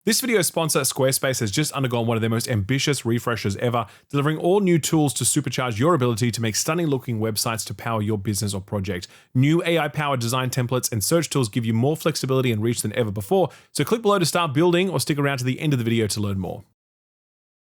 This video's sponsor, Squarespace, has just undergone one of their most ambitious refreshes ever, delivering all new tools to supercharge your ability to make stunning-looking websites to power your business or project. New AI-powered design templates and search tools give you more flexibility and reach than ever before, so click below to start building or stick around to the end of the video to learn more.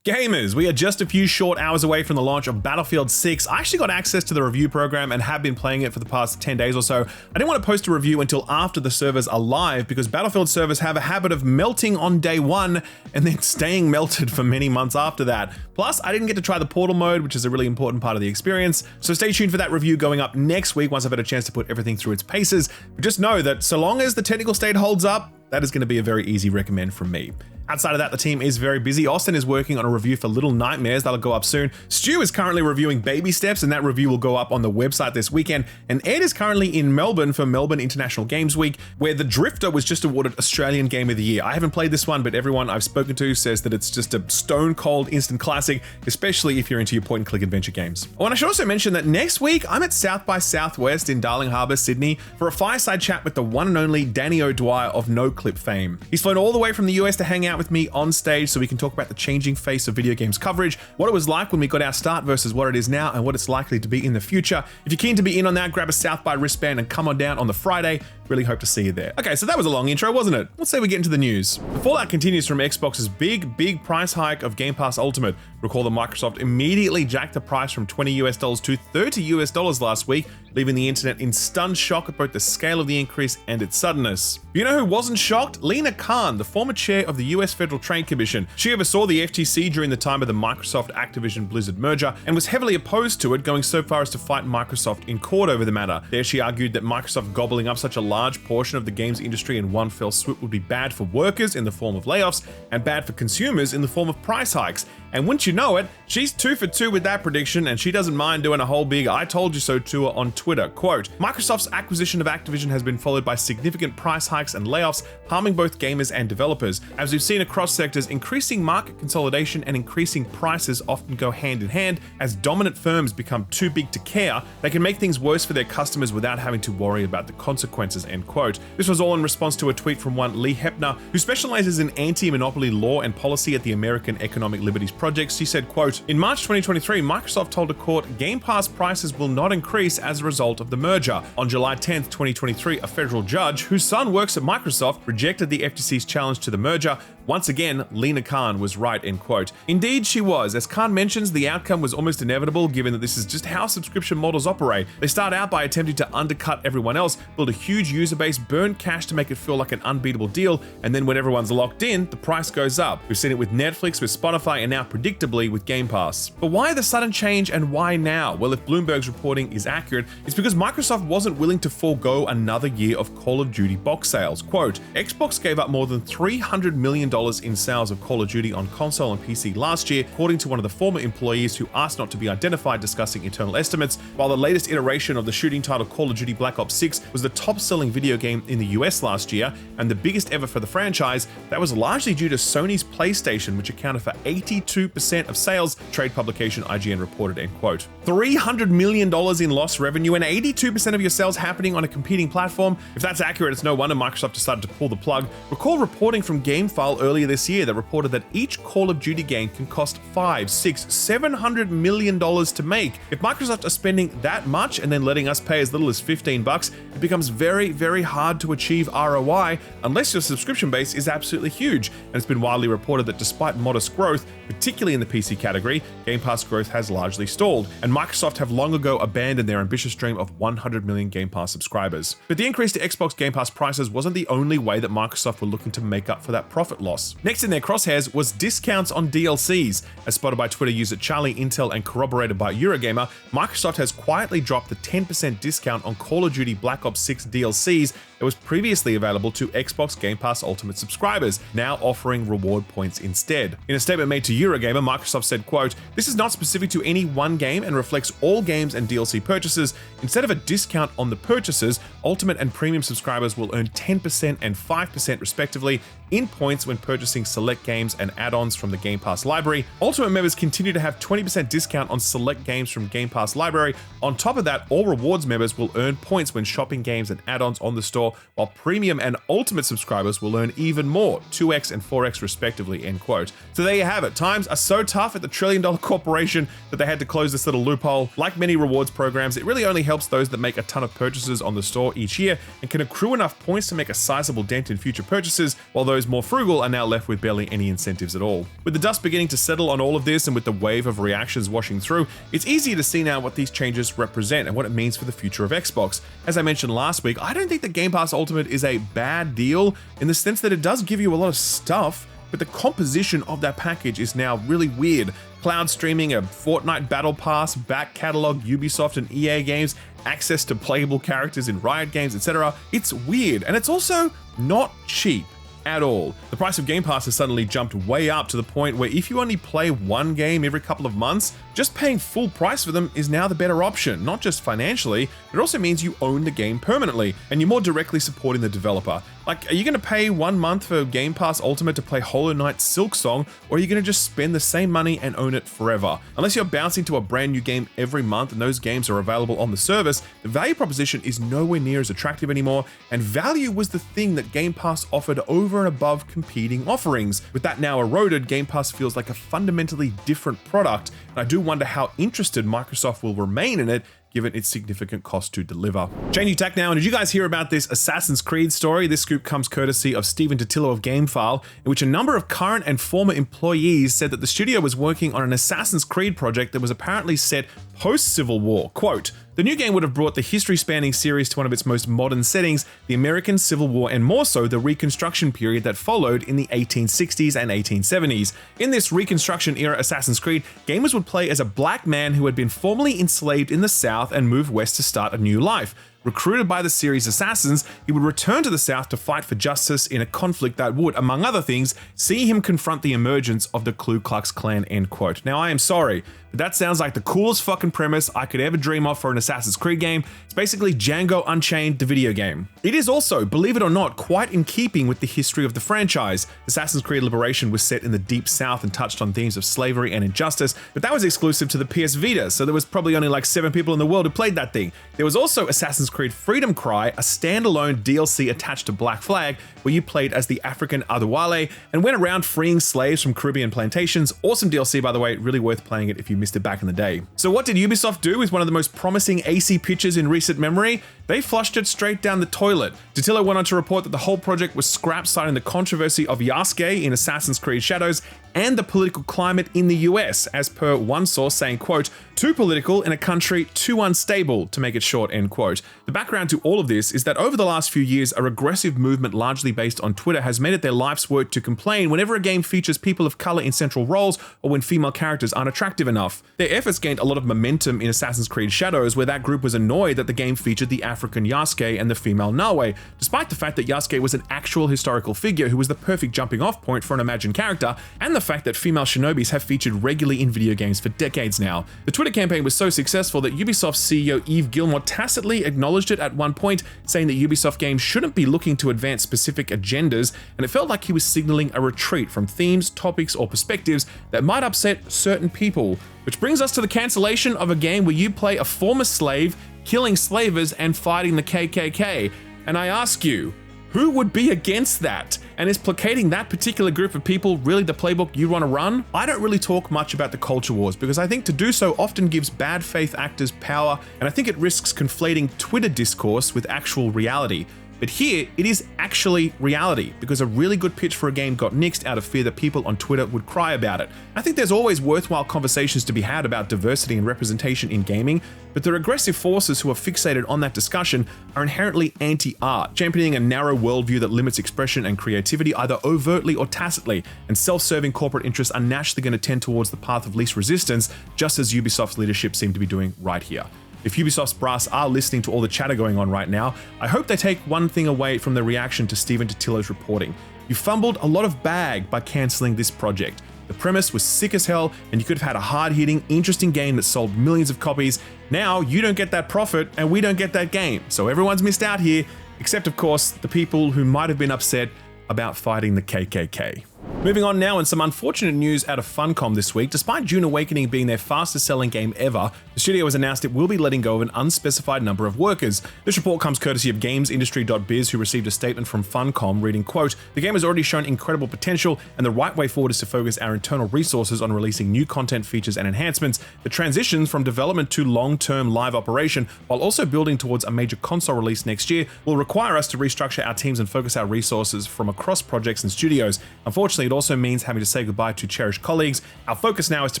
Gamers, we are just a few short hours away from the launch of Battlefield 6. I actually got access to the review program and have been playing it for the past 10 days or so. I didn't want to post a review until after the servers are live because Battlefield servers have a habit of melting on day one and then staying melted for many months after that. Plus, I didn't get to try the portal mode, which is a really important part of the experience. So stay tuned for that review going up next week once I've had a chance to put everything through its paces. But just know that so long as the technical state holds up, that is going to be a very easy recommend from me. Outside of that, the team is very busy. Austin is working on a review for Little Nightmares that'll go up soon. Stu is currently reviewing Baby Steps, and that review will go up on the website this weekend. And Ed is currently in Melbourne for Melbourne International Games Week, where The Drifter was just awarded Australian Game of the Year. I haven't played this one, but everyone I've spoken to says that it's just a stone cold instant classic, especially if you're into your point and click adventure games. Oh, and I should also mention that next week I'm at South by Southwest in Darling Harbour, Sydney, for a fireside chat with the one and only Danny O'Dwyer of No Clip fame. He's flown all the way from the US to hang out with me on stage so we can talk about the changing face of video games coverage, what it was like when we got our start versus what it is now, and what it's likely to be in the future. If you're keen to be in on that, grab a South by wristband and come on down on the Friday. Really hope to see you there. Okay, so that was a long intro, wasn't it? Let's say we get into the news. The fallout continues from Xbox's big price hike of Game Pass Ultimate. Recall that Microsoft immediately jacked the price from $20 US to $30 US last week, leaving the internet in stunned shock at both the scale of the increase and its suddenness. You know who wasn't shocked? Lina Khan, the former chair of the US Federal Trade Commission. She oversaw the FTC during the time of the Microsoft Activision Blizzard merger and was heavily opposed to it, going so far as to fight Microsoft in court over the matter. There she argued that Microsoft gobbling up such a large portion of the games industry in one fell swoop would be bad for workers in the form of layoffs and bad for consumers in the form of price hikes. And wouldn't you know it, she's 2 for 2 with that prediction, and she doesn't mind doing a whole big I told you so tour on Twitter. Quote, Microsoft's acquisition of Activision has been followed by significant price hikes and layoffs, harming both gamers and developers. As we've seen across sectors, increasing market consolidation and increasing prices often go hand in hand. As dominant firms become too big to care, they can make things worse for their customers without having to worry about the consequences, end quote. This was all in response to a tweet from one Lee Hepner, who specializes in anti-monopoly law and policy at the American Economic Liberties Project. She said, quote, in March 2023, Microsoft told a court Game Pass prices will not increase as a result of the merger. On July 10th, 2023, a federal judge whose son works at Microsoft rejected the FTC's challenge to the merger. Once again, Lina Khan was right, end quote. Indeed, she was. As Khan mentions, the outcome was almost inevitable given that this is just how subscription models operate. They start out by attempting to undercut everyone else, build a huge user base, burn cash to make it feel like an unbeatable deal, and then when everyone's locked in, the price goes up. We've seen it with Netflix, with Spotify, and now predictably with Game Pass. But why the sudden change and why now? Well, if Bloomberg's reporting is accurate, it's because Microsoft wasn't willing to forego another year of Call of Duty box sales. Quote, Xbox gave up more than $300 million in sales of Call of Duty on console and PC last year, according to one of the former employees who asked not to be identified discussing internal estimates. While the latest iteration of the shooting title Call of Duty Black Ops 6 was the top-selling video game in the US last year and the biggest ever for the franchise, that was largely due to Sony's PlayStation, which accounted for 82% of sales, trade publication IGN reported, end quote. $300 million in lost revenue and 82% of your sales happening on a competing platform. If that's accurate, it's no wonder Microsoft decided to pull the plug. Recall reporting from GameFile earlier this year that reported that each Call of Duty game can cost $500, $600, $700 million to make. If Microsoft are spending that much and then letting us pay as little as $15, it becomes very hard to achieve ROI unless your subscription base is absolutely huge. And it's been widely reported that despite modest growth, particularly in the PC category, Game Pass growth has largely stalled, and Microsoft have long ago abandoned their ambitious dream of 100 million Game Pass subscribers. But the increase to Xbox Game Pass prices wasn't the only way that Microsoft were looking to make up for that profit loss. Next in their crosshairs was discounts on DLCs. As spotted by Twitter user Charlie Intel and corroborated by Eurogamer, Microsoft has quietly dropped the 10% discount on Call of Duty Black Ops 6 DLCs that was previously available to Xbox Game Pass Ultimate subscribers, now offering reward points instead. In a statement made to Eurogamer, Microsoft said, quote, this is not specific to any one game and reflects all games and DLC purchases. Instead of a discount on the purchases, Ultimate and Premium subscribers will earn 10% and 5% respectively. in points when purchasing select games and add-ons from the Game Pass library. Ultimate members continue to have 20% discount on select games from Game Pass library. On top of that, all rewards members will earn points when shopping games and add-ons on the store, while premium and ultimate subscribers will earn even more, 2x and 4x respectively, end quote. So there you have it. Times are so tough at the trillion-dollar corporation that they had to close this little loophole. Like many rewards programs, it really only helps those that make a ton of purchases on the store each year and can accrue enough points to make a sizable dent in future purchases, while those more frugal are now left with barely any incentives at all. With the dust beginning to settle on all of this and with the wave of reactions washing through, it's easier to see now what these changes represent and what it means for the future of Xbox. As I mentioned last week, I don't think that Game Pass Ultimate is a bad deal in the sense that it does give you a lot of stuff, but the composition of that package is now really weird. Cloud streaming, a Fortnite Battle Pass, back catalog Ubisoft and EA games, access to playable characters in Riot games, etc. It's weird, and it's also not cheap at all. The price of Game Pass has suddenly jumped way up to the point where if you only play one game every couple of months, just paying full price for them is now the better option, not just financially, but it also means you own the game permanently and you're more directly supporting the developer. Like, are you going to pay 1 month for Game Pass Ultimate to play Hollow Knight Silksong, or are you going to just spend the same money and own it forever? Unless you're bouncing to a brand new game every month and those games are available on the service, the value proposition is nowhere near as attractive anymore, and value was the thing that Game Pass offered over and above competing offerings. With that now eroded, Game Pass feels like a fundamentally different product, and I do wonder how interested Microsoft will remain in it given its significant cost to deliver. Changing tack now, and did you guys hear about this Assassin's Creed story? This scoop comes courtesy of Stephen Totillo of Gamefile, in which a number of current and former employees said that the studio was working on an Assassin's Creed project that was apparently set post-Civil War. Quote, "The new game would have brought the history-spanning series to one of its most modern settings, the American Civil War, and more so the Reconstruction period that followed in the 1860s and 1870s. In this Reconstruction-era Assassin's Creed, gamers would play as a black man who had been formerly enslaved in the South and moved west to start a new life. Recruited by the series' assassins, he would return to the South to fight for justice in a conflict that would, among other things, see him confront the emergence of the Ku Klux Klan," end quote. Now, I am sorry, but that sounds like the coolest fucking premise I could ever dream of for an Assassin's Creed game. It's basically Django Unchained, the video game. It is also, believe it or not, quite in keeping with the history of the franchise. Assassin's Creed Liberation was set in the Deep South and touched on themes of slavery and injustice, but that was exclusive to the PS Vita, so there was probably only like 7 people in the world who played that thing. There was also Assassin's Creed Freedom Cry, a standalone DLC attached to Black Flag, where you played as the African Adewale and went around freeing slaves from Caribbean plantations. Awesome DLC, by the way, really worth playing it if you missed it back in the day. So what did Ubisoft do with one of the most promising AC pitches in recent memory? They flushed it straight down the toilet. Totillo went on to report that the whole project was scrapped, citing the controversy of Yasuke in Assassin's Creed Shadows and the political climate in the US, as per one source saying, quote, "Too political in a country too unstable," to make it short, end quote. The background to all of this is that over the last few years, a regressive movement largely based on Twitter has made it their life's work to complain whenever a game features people of color in central roles or when female characters aren't attractive enough. Their efforts gained a lot of momentum in Assassin's Creed Shadows, where that group was annoyed that the game featured the African Yasuke and the female Nawe, despite the fact that Yasuke was an actual historical figure who was the perfect jumping off point for an imagined character, and the fact that female shinobis have featured regularly in video games for decades now. The Twitter campaign was so successful that Ubisoft CEO Yves Guillemot tacitly acknowledged it at one point, saying that Ubisoft games shouldn't be looking to advance specific agendas, and it felt like he was signaling a retreat from themes, topics, or perspectives that might upset certain people. Which brings us to the cancellation of a game where you play a former slave, killing slavers and fighting the KKK. And I ask you, who would be against that? And is placating that particular group of people really the playbook you want to run? I don't really talk much about the culture wars because I think to do so often gives bad faith actors power, and I think it risks conflating Twitter discourse with actual reality. But here, it is actually reality, because a really good pitch for a game got nixed out of fear that people on Twitter would cry about it. I think there's always worthwhile conversations to be had about diversity and representation in gaming, but the regressive forces who are fixated on that discussion are inherently anti-art, championing a narrow worldview that limits expression and creativity either overtly or tacitly, and self-serving corporate interests are naturally going to tend towards the path of least resistance, just as Ubisoft's leadership seem to be doing right here. If Ubisoft's brass are listening to all the chatter going on right now, I hope they take one thing away from the reaction to Stephen Totillo's reporting. You fumbled a lot of bag by cancelling this project. The premise was sick as hell, and you could have had a hard-hitting, interesting game that sold millions of copies. Now you don't get that profit, and we don't get that game. So everyone's missed out here, except of course, the people who might have been upset about fighting the KKK. Moving on now, and some unfortunate news out of Funcom this week. Despite Dune Awakening being their fastest selling game ever, the studio has announced it will be letting go of an unspecified number of workers. This report comes courtesy of GamesIndustry.biz, who received a statement from Funcom reading, quote, "The game has already shown incredible potential, and the right way forward is to focus our internal resources on releasing new content, features, and enhancements. The transition from development to long-term live operation, while also building towards a major console release next year, will require us to restructure our teams and focus our resources from across projects and studios. Unfortunately, it also means having to say goodbye to cherished colleagues. Our focus now is to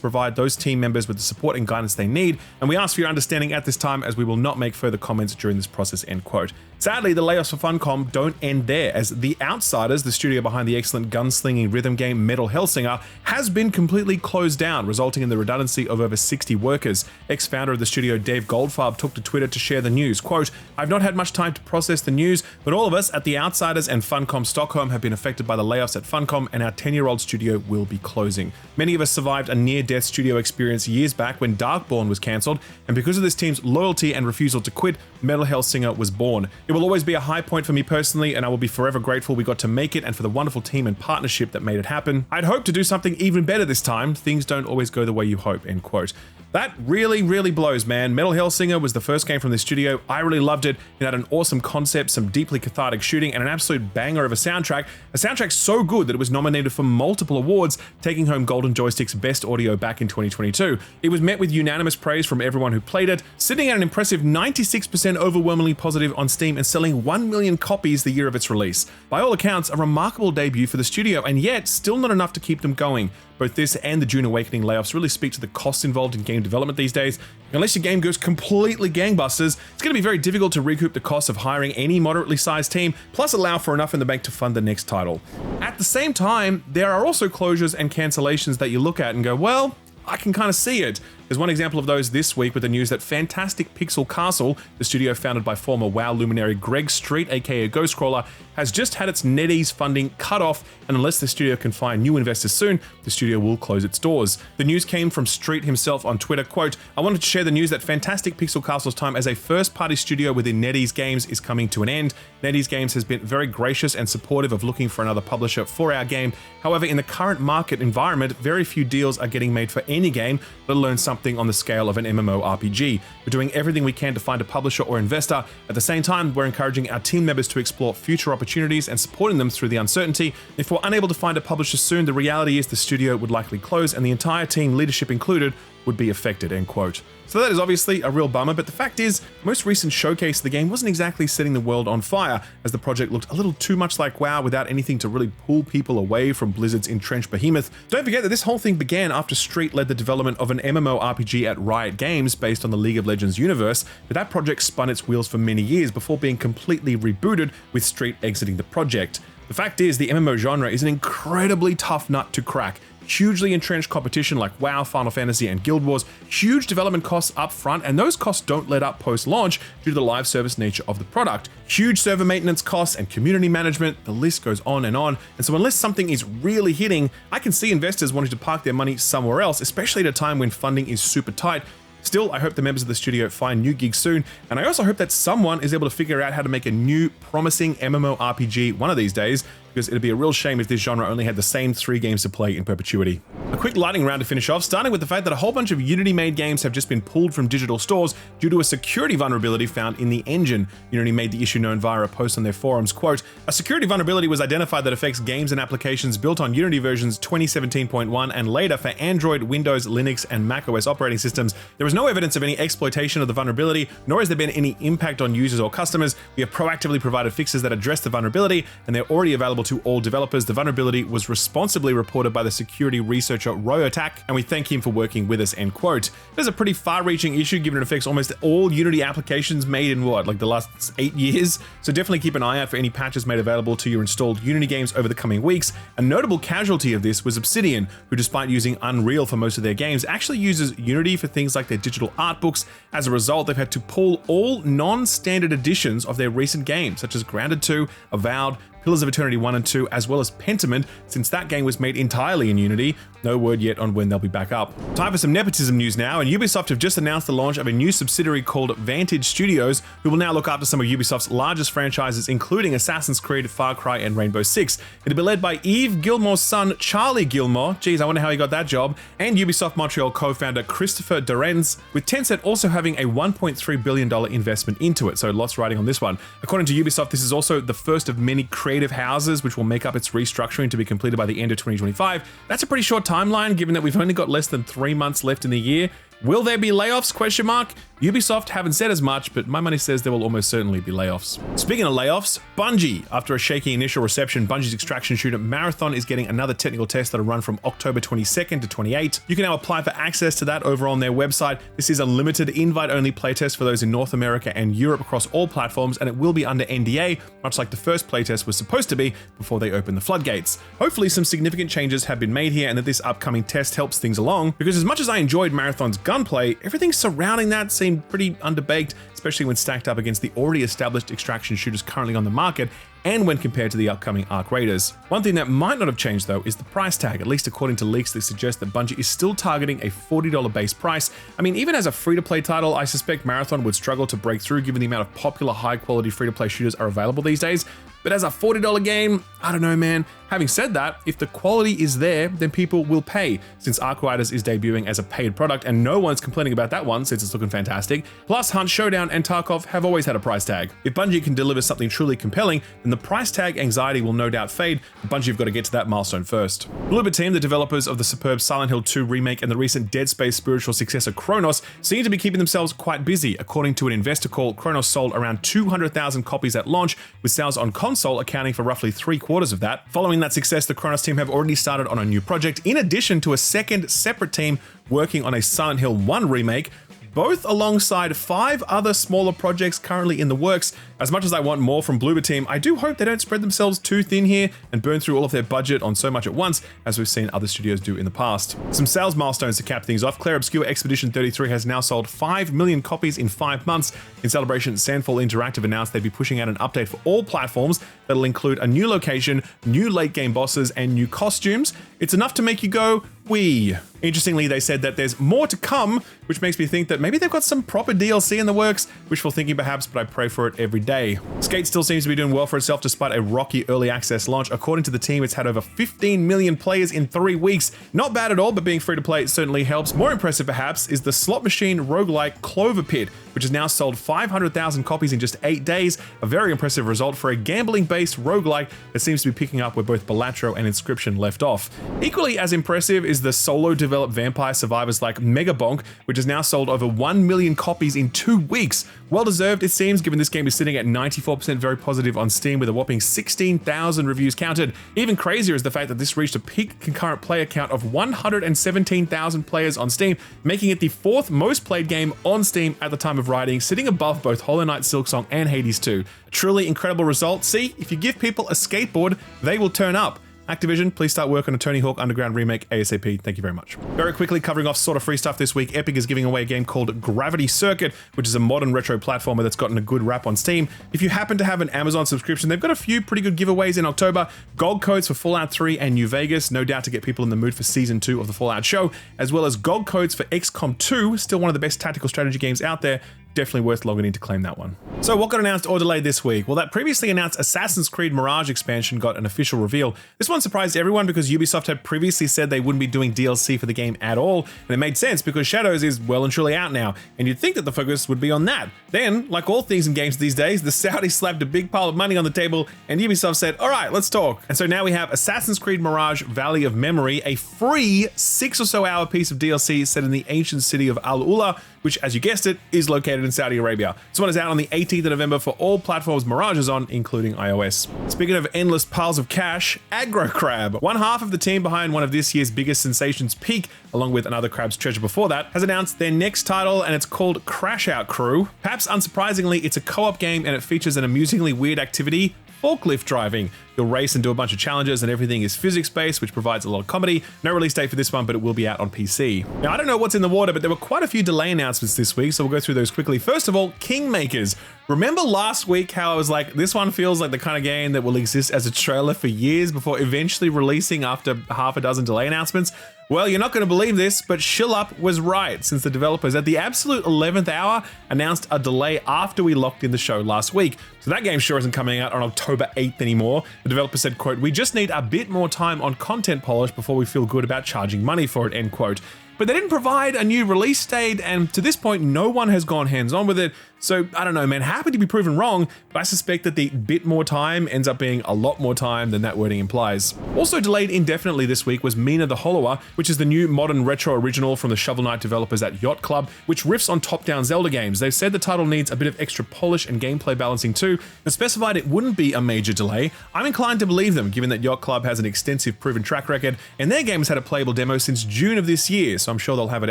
provide those team members with the support and guidance they need, and we ask for your understanding at this time, as we will not make further comments during this process," end quote. Sadly, the layoffs for Funcom don't end there, as The Outsiders, the studio behind the excellent gunslinging rhythm game Metal Hellsinger, has been completely closed down, resulting in the redundancy of over 60 workers. Ex-founder of the studio Dave Goldfarb took to Twitter to share the news, quote, "I've not had much time to process the news, but all of us at The Outsiders and Funcom Stockholm have been affected by the layoffs at Funcom, and our 10-year-old studio will be closing. Many of us survived a near-death studio experience years back when Darkborn was cancelled, and because of this team's loyalty and refusal to quit, Metal Hellsinger was born. It will always be a high point for me personally, and I will be forever grateful we got to make it, and for the wonderful team and partnership that made it happen. I'd hoped to do something even better this time. Things don't always go the way you hope," end quote. That really, really blows, man. Metal Hellsinger was the first game from this studio. I really loved it. It had an awesome concept, some deeply cathartic shooting, and an absolute banger of a soundtrack. A soundtrack so good that it was nominated for multiple awards, taking home Golden Joystick's Best Audio back in 2022. It was met with unanimous praise from everyone who played it, sitting at an impressive 96% overwhelmingly positive on Steam and selling 1 million copies the year of its release. By all accounts, a remarkable debut for the studio, and yet still not enough to keep them going. Both this and the Dune Awakening layoffs really speak to the costs involved in game development these days. Unless your game goes completely gangbusters, it's going to be very difficult to recoup the cost of hiring any moderately sized team, plus allow for enough in the bank to fund the next title. At the same time, there are also closures and cancellations that you look at and go, well, I can kind of see it. There's one example of those this week with the news that Fantastic Pixel Castle, the studio founded by former WoW luminary Greg Street, aka Ghostcrawler, has just had its NetEase funding cut off, and unless the studio can find new investors soon, the studio will close its doors. The news came from Street himself on Twitter, quote, "I wanted to share the news that Fantastic Pixel Castle's time as a first-party studio within NetEase Games is coming to an end. NetEase Games has been very gracious and supportive of looking for another publisher for our game. However, in the current market environment, very few deals are getting made for any game, let alone something on the scale of an MMORPG. We're doing everything we can to find a publisher or investor. At the same time, we're encouraging our team members to explore future opportunities and supporting them through the uncertainty. If we're unable to find a publisher soon, the reality is the studio would likely close and the entire team, leadership included, would be affected," end quote. So that is obviously a real bummer, but the fact is, the most recent showcase of the game wasn't exactly setting the world on fire, as the project looked a little too much like WoW without anything to really pull people away from Blizzard's entrenched behemoth. Don't forget that this whole thing began after Street led the development of an MMORPG at Riot Games based on the League of Legends universe, but that project spun its wheels for many years before being completely rebooted, with Street exiting the project. The fact is, the MMO genre is an incredibly tough nut to crack. Hugely entrenched competition like WoW, Final Fantasy, and Guild Wars, huge development costs up front, and those costs don't let up post-launch due to the live service nature of the product. Huge server maintenance costs and community management, the list goes on. And so unless something is really hitting, I can see investors wanting to park their money somewhere else, especially at a time when funding is super tight. Still, I hope the members of the studio find new gigs soon, and I also hope that someone is able to figure out how to make a new, promising MMORPG one of these days, because it'd be a real shame if this genre only had the same 3 games to play in perpetuity. A quick lightning round to finish off, starting with the fact that a whole bunch of Unity-made games have just been pulled from digital stores due to a security vulnerability found in the engine. Unity made the issue known via a post on their forums, quote, "A security vulnerability was identified that affects games and applications built on Unity versions 2017.1 and later for Android, Windows, Linux, and macOS operating systems. There is no evidence of any exploitation of the vulnerability, nor has there been any impact on users or customers. We have proactively provided fixes that address the vulnerability, and they're already available to all developers. The vulnerability was responsibly reported by the security researcher Royotac, and we thank him for working with us," end quote. There's a pretty far-reaching issue given it affects almost all Unity applications made in like the last 8 years. So definitely keep an eye out for any patches made available to your installed Unity games over the coming weeks. A notable casualty of this was Obsidian, who despite using Unreal for most of their games, actually uses Unity for things like their digital art books. As a result, they've had to pull all non-standard editions of their recent games, such as Grounded 2, Avowed, Pillars of Eternity 1 and 2, as well as Pentiment, since that game was made entirely in Unity. No word yet on when they'll be back up. Time for some nepotism news now, and Ubisoft have just announced the launch of a new subsidiary called Vantage Studios, who will now look after some of Ubisoft's largest franchises, including Assassin's Creed, Far Cry, and Rainbow Six. It'll be led by Yves Guillemot's son, Charlie Guillemot. Geez, I wonder how he got that job. And Ubisoft Montreal co-founder Christopher Dorenz, with Tencent also having a $1.3 billion investment into it, so lots riding on this one. According to Ubisoft, this is also the first of many creative houses which will make up its restructuring to be completed by the end of 2025. That's a pretty short timeline, given that we've only got less than 3 months left in the year. Will there be layoffs? Question mark. Ubisoft haven't said as much, but my money says there will almost certainly be layoffs. Speaking of layoffs, Bungie. After a shaky initial reception, Bungie's extraction shooter Marathon is getting another technical test that'll run from October 22nd to 28th. You can now apply for access to that over on their website. This is a limited invite-only playtest for those in North America and Europe across all platforms, and it will be under NDA, much like the first playtest was supposed to be before they opened the floodgates. Hopefully some significant changes have been made here and that this upcoming test helps things along, because as much as I enjoyed Marathon's gunplay, everything surrounding that seemed pretty underbaked, especially when stacked up against the already established extraction shooters currently on the market and when compared to the upcoming Arc Raiders. One thing that might not have changed though is the price tag, at least according to leaks that suggest that Bungie is still targeting a $40 base price. I mean, even as a free-to-play title, I suspect Marathon would struggle to break through given the amount of popular high-quality free-to-play shooters are available these days. But as a $40 game, I don't know, man. Having said that, if the quality is there, then people will pay, since Arc Raiders is debuting as a paid product and no one's complaining about that one since it's looking fantastic. Plus, Hunt Showdown and Tarkov have always had a price tag. If Bungie can deliver something truly compelling, then the price tag anxiety will no doubt fade, but Bungie have got to get to that milestone first. Bloober Team, the developers of the superb Silent Hill 2 remake and the recent Dead Space spiritual successor Chronos, seem to be keeping themselves quite busy. According to an investor call, Chronos sold around 200,000 copies at launch, with sales on console accounting for roughly 3/4 of that. Following that success, the Chronos team have already started on a new project, in addition to a second separate team working on a Silent Hill 1 remake, both alongside 5 other smaller projects currently in the works. As much as I want more from Bloober Team, I do hope they don't spread themselves too thin here and burn through all of their budget on so much at once, as we've seen other studios do in the past. Some sales milestones to cap things off. Claire Obscure Expedition 33 has now sold 5 million copies in 5 months. In celebration, Sandfall Interactive announced they'd be pushing out an update for all platforms that'll include a new location, new late game bosses, and new costumes. It's enough to make you go, wee. Interestingly, they said that there's more to come, which makes me think that maybe they've got some proper DLC in the works. Wishful thinking perhaps, but I pray for it every day. Skate still seems to be doing well for itself despite a rocky early access launch. According to the team, it's had over 15 million players in 3 weeks. Not bad at all, but being free to play certainly helps. More impressive perhaps is the slot machine roguelike Clover Pit, which has now sold 500,000 copies in just 8 days. A very impressive result for a gambling-based roguelike that seems to be picking up where both Balatro and Inscription left off. Equally as impressive is the solo-developed vampire survivors like Megabonk, which has now sold over 1 million copies in 2 weeks. Well deserved, it seems, given this game is sitting at 94% very positive on Steam with a whopping 16,000 reviews counted. Even crazier is the fact that this reached a peak concurrent player count of 117,000 players on Steam, making it the 4th most played game on Steam at the time of writing, sitting above both Hollow Knight, Silksong, and Hades 2. A truly incredible result. See, if you give people a skateboard, they will turn up. Activision, please start work on a Tony Hawk Underground remake ASAP. Thank you very much. Very quickly, covering off sort of free stuff this week, Epic is giving away a game called Gravity Circuit, which is a modern retro platformer that's gotten a good rap on Steam. If you happen to have an Amazon subscription, they've got a few pretty good giveaways in October. Gold codes for Fallout 3 and New Vegas, no doubt to get people in the mood for Season 2 of the Fallout show, as well as gold codes for XCOM 2, still one of the best tactical strategy games out there. Definitely worth logging in to claim that one. So what got announced or delayed this week? Well, that previously announced Assassin's Creed Mirage expansion got an official reveal. This one surprised everyone because Ubisoft had previously said they wouldn't be doing DLC for the game at all, and it made sense because Shadows is well and truly out now, and you'd think that the focus would be on that. Then, like all things in games these days, the Saudis slapped a big pile of money on the table, and Ubisoft said, all right, let's talk. And so now we have Assassin's Creed Mirage Valley of Memory, a free 6 or so hour piece of DLC set in the ancient city of Al Ula, which, as you guessed it, is located in Saudi Arabia. This one is out on the 18th of November for all platforms Mirage is on, including iOS. Speaking of endless piles of cash, Aggro Crab, one half of the team behind one of this year's biggest sensations, Peak, along with another Crab's treasure before that, has announced their next title, and it's called Crash Out Crew. Perhaps unsurprisingly, it's a co-op game and it features an amusingly weird activity, forklift driving. You'll race and do a bunch of challenges and everything is physics-based, which provides a lot of comedy. No release date for this one, but it will be out on PC. Now, I don't know what's in the water, but there were quite a few delay announcements this week, so we'll go through those quickly. First of all, Kingmakers. Remember last week how I was like, this one feels like the kind of game that will exist as a trailer for years before eventually releasing after half a dozen delay announcements? Well, you're not going to believe this, but Shill Up was right, since the developers at the absolute 11th hour announced a delay after we locked in the show last week. So that game sure isn't coming out on October 8th anymore. The developer said, quote, "We just need a bit more time on content polish before we feel good about charging money for it," end quote. But they didn't provide a new release date, and to this point, no one has gone hands-on with it. So I don't know, man, happy to be proven wrong, but I suspect that the bit more time ends up being a lot more time than that wording implies. Also delayed indefinitely this week was Mina the Hollower, which is the new modern retro original from the Shovel Knight developers at Yacht Club, which riffs on top-down Zelda games. They've said the title needs a bit of extra polish and gameplay balancing too, and specified it wouldn't be a major delay. I'm inclined to believe them, given that Yacht Club has an extensive proven track record, and their game has had a playable demo since June of this year, so I'm sure they'll have it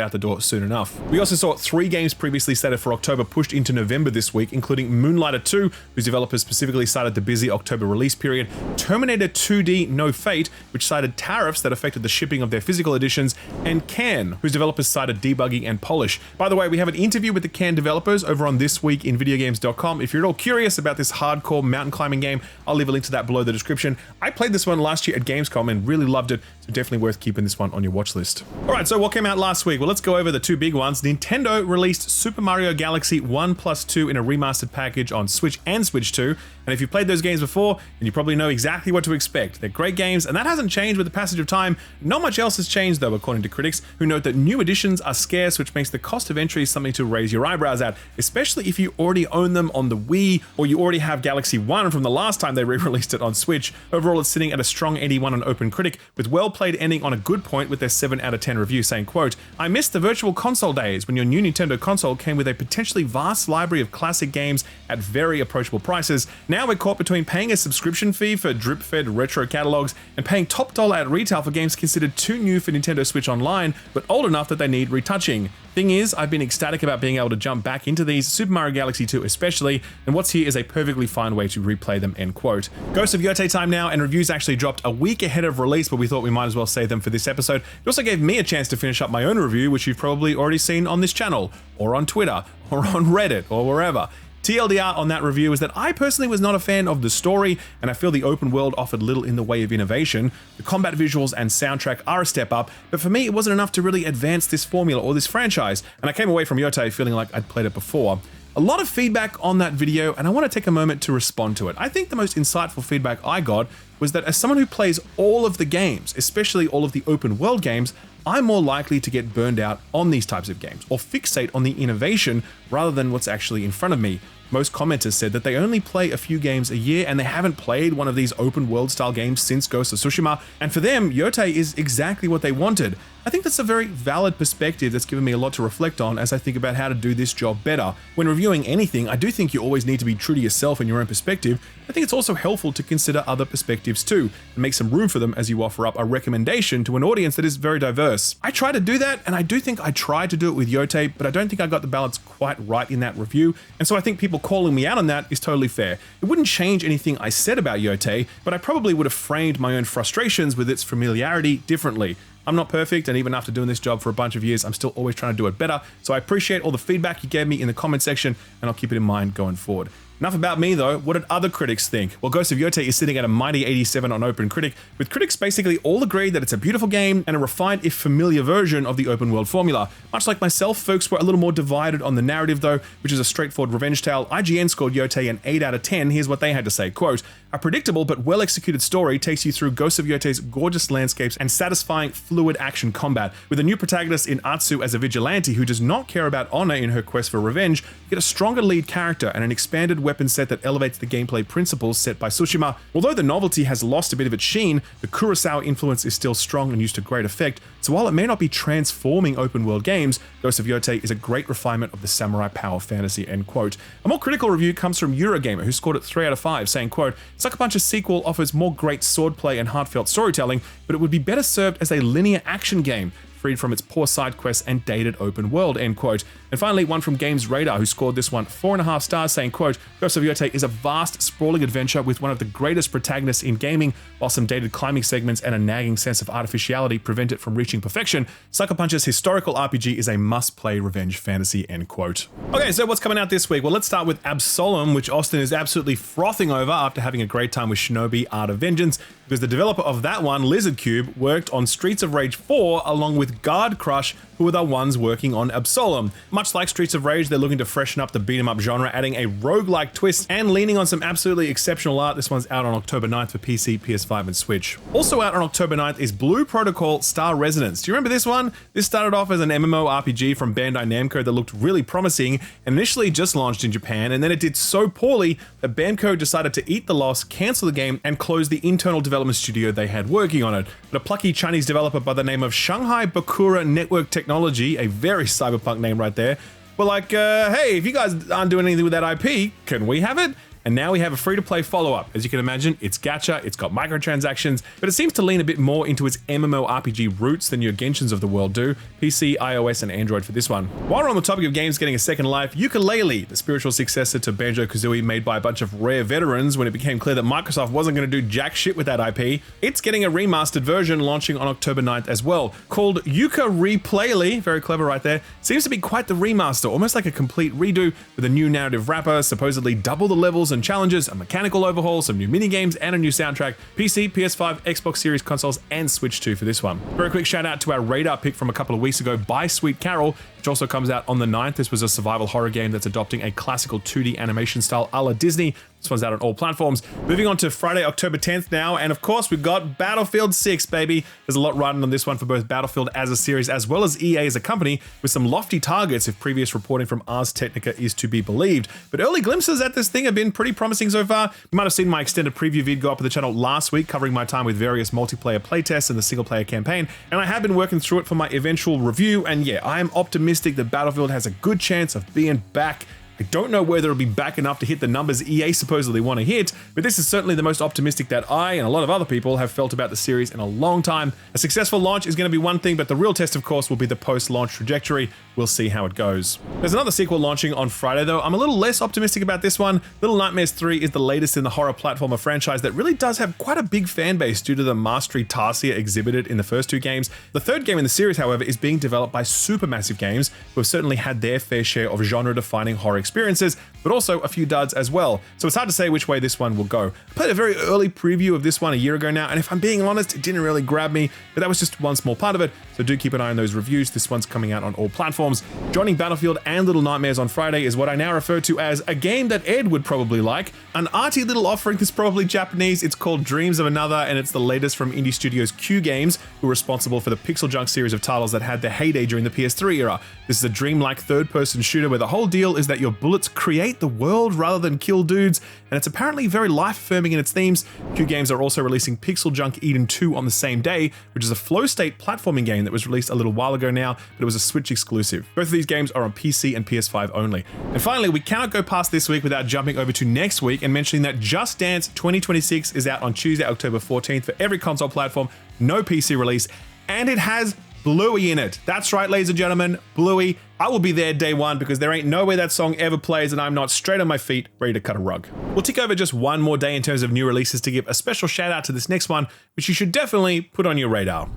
out the door soon enough. We also saw 3 games previously slated for October pushed into November this week, including Moonlighter 2, whose developers specifically cited the busy October release period, Terminator 2D No Fate, which cited tariffs that affected the shipping of their physical editions, and Can, whose developers cited debugging and polish. By the way, we have an interview with the Can developers over on This Week in Videogames.com. If you're at all curious about this hardcore mountain climbing game, I'll leave a link to that below the description. I played this one last year at Gamescom and really loved it, so definitely worth keeping this one on your watch list. Alright, so what came out last week? Well, let's go over the 2 big ones. Nintendo released Super Mario Galaxy 1+2 in a remastered package on Switch and Switch 2, and if you've played those games before, then you probably know exactly what to expect. They're great games, and that hasn't changed with the passage of time. Not much else has changed though, according to critics, who note that new editions are scarce, which makes the cost of entry something to raise your eyebrows at, especially if you already own them on the Wii, or you already have Galaxy 1 from the last time they re-released it on Switch. Overall, it's sitting at a strong 81 on OpenCritic, with Well Played ending on a good point with their 7 out of 10 review, saying, quote, "I miss the virtual console days when your new Nintendo console came with a potentially vast library of classic games at very approachable prices. Now we're caught between paying a subscription fee for drip-fed retro catalogs and paying top dollar at retail for games considered too new for Nintendo Switch Online, but old enough that they need retouching. Thing is, I've been ecstatic about being able to jump back into these, Super Mario Galaxy 2 especially, and what's here is a perfectly fine way to replay them," end quote. Ghost of Yotei time now, and reviews actually dropped a week ahead of release, but we thought we might as well save them for this episode. It also gave me a chance to finish up my own review, which you've probably already seen on this channel, or on Twitter, or on Reddit, or wherever. TLDR on that review is that I personally was not a fan of the story, and I feel the open world offered little in the way of innovation. The combat visuals and soundtrack are a step up, but for me it wasn't enough to really advance this formula or this franchise, and I came away from Yotei feeling like I'd played it before. A lot of feedback on that video, and I want to take a moment to respond to it. I think the most insightful feedback I got was that as someone who plays all of the games, especially all of the open world games, I'm more likely to get burned out on these types of games, or fixate on the innovation rather than what's actually in front of me. Most commenters said that they only play a few games a year and they haven't played one of these open world style games since Ghost of Tsushima, and for them, Yotei is exactly what they wanted. I think that's a very valid perspective that's given me a lot to reflect on as I think about how to do this job better. When reviewing anything, I do think you always need to be true to yourself and your own perspective. I think it's also helpful to consider other perspectives too, and make some room for them as you offer up a recommendation to an audience that is very diverse. I try to do that, and I do think I tried to do it with Yotei, but I don't think I got the balance quite right in that review, and so I think people calling me out on that is totally fair. It wouldn't change anything I said about Yotei, but I probably would have framed my own frustrations with its familiarity differently. I'm not perfect, and even after doing this job for a bunch of years, I'm still always trying to do it better, so I appreciate all the feedback you gave me in the comment section, and I'll keep it in mind going forward. Enough about me though, what did other critics think? Well, Ghost of Yotei is sitting at a mighty 87 on OpenCritic, with critics basically all agreed that it's a beautiful game and a refined if familiar version of the open world formula. Much like myself, folks were a little more divided on the narrative though, which is a straightforward revenge tale. IGN scored Yotei an 8 out of 10, here's what they had to say, quote, "A predictable but well-executed story takes you through Ghost of Yotei's gorgeous landscapes and satisfying fluid action combat. With a new protagonist in Atsu as a vigilante who does not care about honor in her quest for revenge, you get a stronger lead character and an expanded weapon set that elevates the gameplay principles set by Tsushima. Although the novelty has lost a bit of its sheen, the Kurosawa influence is still strong and used to great effect, so while it may not be transforming open world games, Ghost of Yotei is a great refinement of the samurai power fantasy," end quote. A more critical review comes from Eurogamer, who scored it 3 out of 5, saying, quote, "Sucker Punch's sequel offers more great swordplay and heartfelt storytelling, but it would be better served as a linear action game. freed from its poor side quests and dated open world, end quote. And finally, one from Games Radar, who scored this one 4.5 stars, saying, quote, Ghosts of Yotei is a vast, sprawling adventure with one of the greatest protagonists in gaming, while some dated climbing segments and a nagging sense of artificiality prevent it from reaching perfection. Sucker Punch's historical RPG is a must-play revenge fantasy, end quote. Okay, so what's coming out this week? Well, let's start with Absolem, which Austin is absolutely frothing over after having a great time with Shinobi Art of Vengeance, because the developer of that one, Lizard Cube, worked on Streets of Rage 4 along with Guard Crush, who are the ones working on Absolem. Much like Streets of Rage, they're looking to freshen up the beat-em-up genre, adding a roguelike twist and leaning on some absolutely exceptional art. This one's out on October 9th for PC, PS5, and Switch. Also out on October 9th is Blue Protocol Star Resonance. Do you remember this one? This started off as an MMORPG from Bandai Namco that looked really promising, and initially just launched in Japan, and then it did so poorly that Bamco decided to eat the loss, cancel the game, and close the internal development studio they had working on it. But a plucky Chinese developer by the name of Shanghai Bakura Network Technology, a very cyberpunk name right there, were like, hey, if you guys aren't doing anything with that IP, can we have it? And now we have a free-to-play follow-up. As you can imagine, it's gacha, it's got microtransactions, but it seems to lean a bit more into its MMORPG roots than your Genshins of the world do. PC, iOS, and Android for this one. While we're on the topic of games getting a second life, Yooka-Laylee, the spiritual successor to Banjo-Kazooie made by a bunch of rare veterans when it became clear that Microsoft wasn't going to do jack shit with that IP, it's getting a remastered version launching on October 9th as well. Called Yooka-Replaylee, very clever right there, seems to be quite the remaster, almost like a complete redo with a new narrative wrapper, supposedly double the levels and challenges, a mechanical overhaul, some new minigames, and a new soundtrack. PC, PS5, Xbox Series consoles, and Switch 2 for this one. Very quick shout out to our radar pick from a couple of weeks ago by Sweet Carol, which also comes out on the 9th. This was a survival horror game that's adopting a classical 2D animation style a la Disney. This one's out on all platforms. Moving on to Friday, October 10th now, and of course we've got Battlefield 6, baby. There's a lot riding on this one for both Battlefield as a series as well as EA as a company, with some lofty targets if previous reporting from Ars Technica is to be believed. But early glimpses at this thing have been pretty promising so far. You might have seen my extended preview vid go up on the channel last week, covering my time with various multiplayer playtests and the single player campaign, and I have been working through it for my eventual review, and yeah, I am optimistic that Battlefield has a good chance of being back. I don't know whether it'll be back enough to hit the numbers EA supposedly want to hit, but this is certainly the most optimistic that I and a lot of other people have felt about the series in a long time. A successful launch is going to be one thing, but the real test, of course, will be the post-launch trajectory. We'll see how it goes. There's another sequel launching on Friday, though. I'm a little less optimistic about this one. Little Nightmares 3 is the latest in the horror platformer franchise that really does have quite a big fan base due to the mastery Tarsia exhibited in the first two games. The third game in the series, however, is being developed by Supermassive Games, who have certainly had their fair share of genre-defining horror experiences, but also a few duds as well. So it's hard to say which way this one will go. I played a very early preview of this one a year ago now, and if I'm being honest, it didn't really grab me, but that was just one small part of it, so do keep an eye on those reviews. This one's coming out on all platforms. Joining Battlefield and Little Nightmares on Friday is what I now refer to as a game that Ed would probably like. An arty little offering that's probably Japanese. It's called Dreams of Another, and it's the latest from indie studios Q Games, who are responsible for the Pixel Junk series of titles that had their heyday during the PS3 era. This is a dreamlike third-person shooter where the whole deal is that your bullets create the world rather than kill dudes, and it's apparently very life-affirming in its themes. Q Games are also releasing Pixel Junk Eden 2 on the same day, which is a flow-state platforming game that was released a little while ago now, but it was a Switch exclusive. Both of these games are on PC and PS5 only. And finally, we cannot go past this week without jumping over to next week and mentioning that Just Dance 2026 is out on Tuesday, October 14th for every console platform, no PC release, and it has Bluey in it. That's right, ladies and gentlemen, Bluey. I will be there day one because there ain't no way that song ever plays and I'm not straight on my feet ready to cut a rug. We'll tick over just one more day in terms of new releases to give a special shout out to this next one, which you should definitely put on your radar.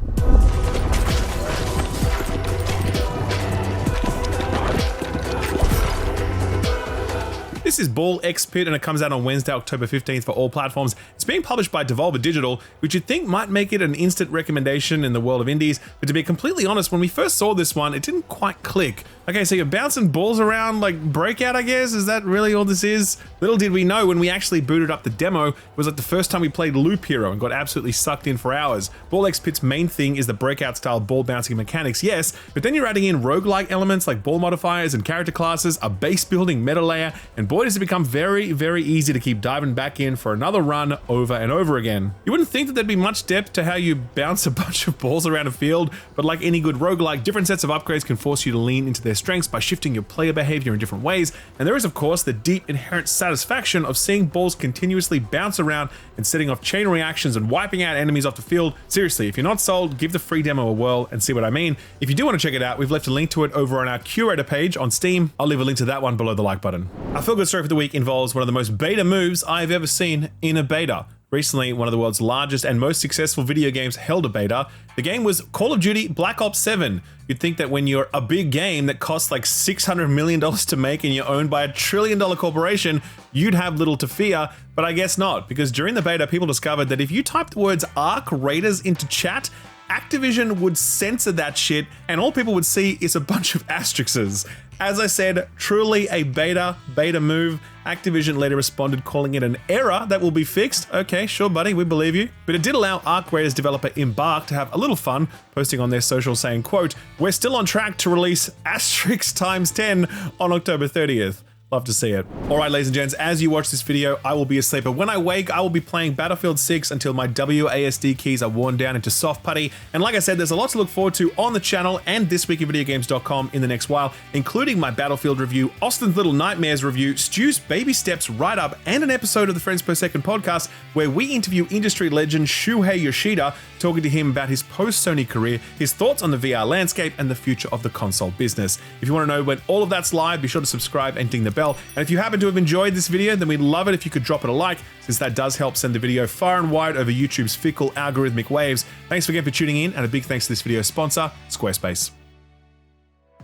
This is Ball X Pit, and it comes out on Wednesday, October 15th for all platforms. It's being published by Devolver Digital, which you'd think might make it an instant recommendation in the world of indies, but to be completely honest, when we first saw this one, it didn't quite click. Okay, so you're bouncing balls around like Breakout, I guess? Is that really all this is? Little did we know when we actually booted up the demo, it was like the first time we played Loop Hero and got absolutely sucked in for hours. Ball X Pit's main thing is the Breakout style ball bouncing mechanics, yes, but then you're adding in roguelike elements like ball modifiers and character classes, a base building meta layer, and boy point is to become very, very easy to keep diving back in for another run over and over again. You wouldn't think that there'd be much depth to how you bounce a bunch of balls around a field, but like any good roguelike, different sets of upgrades can force you to lean into their strengths by shifting your player behavior in different ways, and there is of course the deep inherent satisfaction of seeing balls continuously bounce around and setting off chain reactions and wiping out enemies off the field. Seriously, if you're not sold, give the free demo a whirl and see what I mean. If you do want to check it out, we've left a link to it over on our curator page on Steam. I'll leave a link to that one below the like button. Our feel-good story for the week involves one of the most beta moves I've ever seen in a beta. Recently, one of the world's largest and most successful video games held a beta. The game was Call of Duty Black Ops 7. You'd think that when you're a big game that costs like $600 million to make and you're owned by a $1 trillion corporation, you'd have little to fear, but I guess not, because during the beta, people discovered that if you typed the words Arc Raiders into chat, Activision would censor that shit, and all people would see is a bunch of asterisks. As I said, truly a beta move. Activision later responded calling it an error that will be fixed. Okay, sure buddy, we believe you. But it did allow Arc Raiders developer Embark to have a little fun, posting on their social saying, quote, "We're still on track to release asterisk times 10 on October 30th. Love to see it. All right, ladies and gents, as you watch this video, I will be asleep, but when I wake, I will be playing Battlefield 6 until my WASD keys are worn down into soft putty. And like I said, there's a lot to look forward to on the channel and thisweekinvideogames.com in the next while, including my Battlefield review, Austin's Little Nightmares review, Stu's Baby Steps write-up, and an episode of the Friends Per Second podcast where we interview industry legend Shuhei Yoshida, talking to him about his post-Sony career, his thoughts on the VR landscape, and the future of the console business. If you want to know when all of that's live, be sure to subscribe and ding the bell. And if you happen to have enjoyed this video, then we'd love it if you could drop it a like, since that does help send the video far and wide over YouTube's fickle algorithmic waves. Thanks again for tuning in, and a big thanks to this video's sponsor, Squarespace.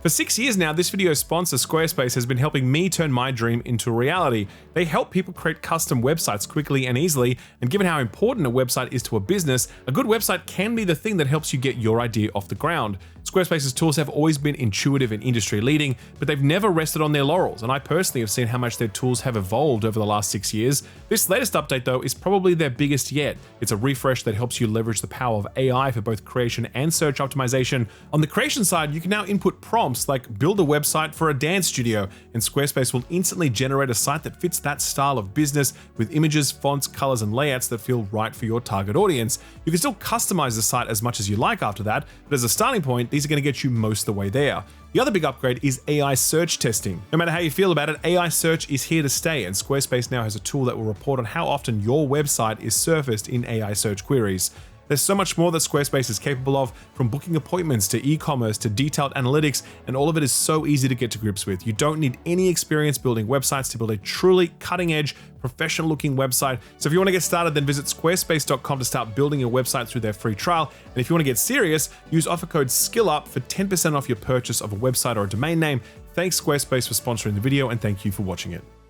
For 6 years now, this video's sponsor, Squarespace, has been helping me turn my dream into a reality. They help people create custom websites quickly and easily, and given how important a website is to a business, a good website can be the thing that helps you get your idea off the ground. Squarespace's tools have always been intuitive and industry-leading, but they've never rested on their laurels, and I personally have seen how much their tools have evolved over the last 6 years. This latest update, though, is probably their biggest yet. It's a refresh that helps you leverage the power of AI for both creation and search optimization. On the creation side, you can now input prompts like build a website for a dance studio, and Squarespace will instantly generate a site that fits that style of business with images, fonts, colors, and layouts that feel right for your target audience. You can still customize the site as much as you like after that, but as a starting point, these are going to get you most of the way there. The other big upgrade is AI search testing. No matter how you feel about it, AI search is here to stay, and Squarespace now has a tool that will report on how often your website is surfaced in AI search queries. There's so much more that Squarespace is capable of, from booking appointments to e-commerce to detailed analytics, and all of it is so easy to get to grips with. You don't need any experience building websites to build a truly cutting-edge, professional-looking website. So if you want to get started, then visit squarespace.com to start building your website through their free trial. And if you want to get serious, use offer code SKILLUP for 10% off your purchase of a website or a domain name. Thanks Squarespace for sponsoring the video, and thank you for watching it.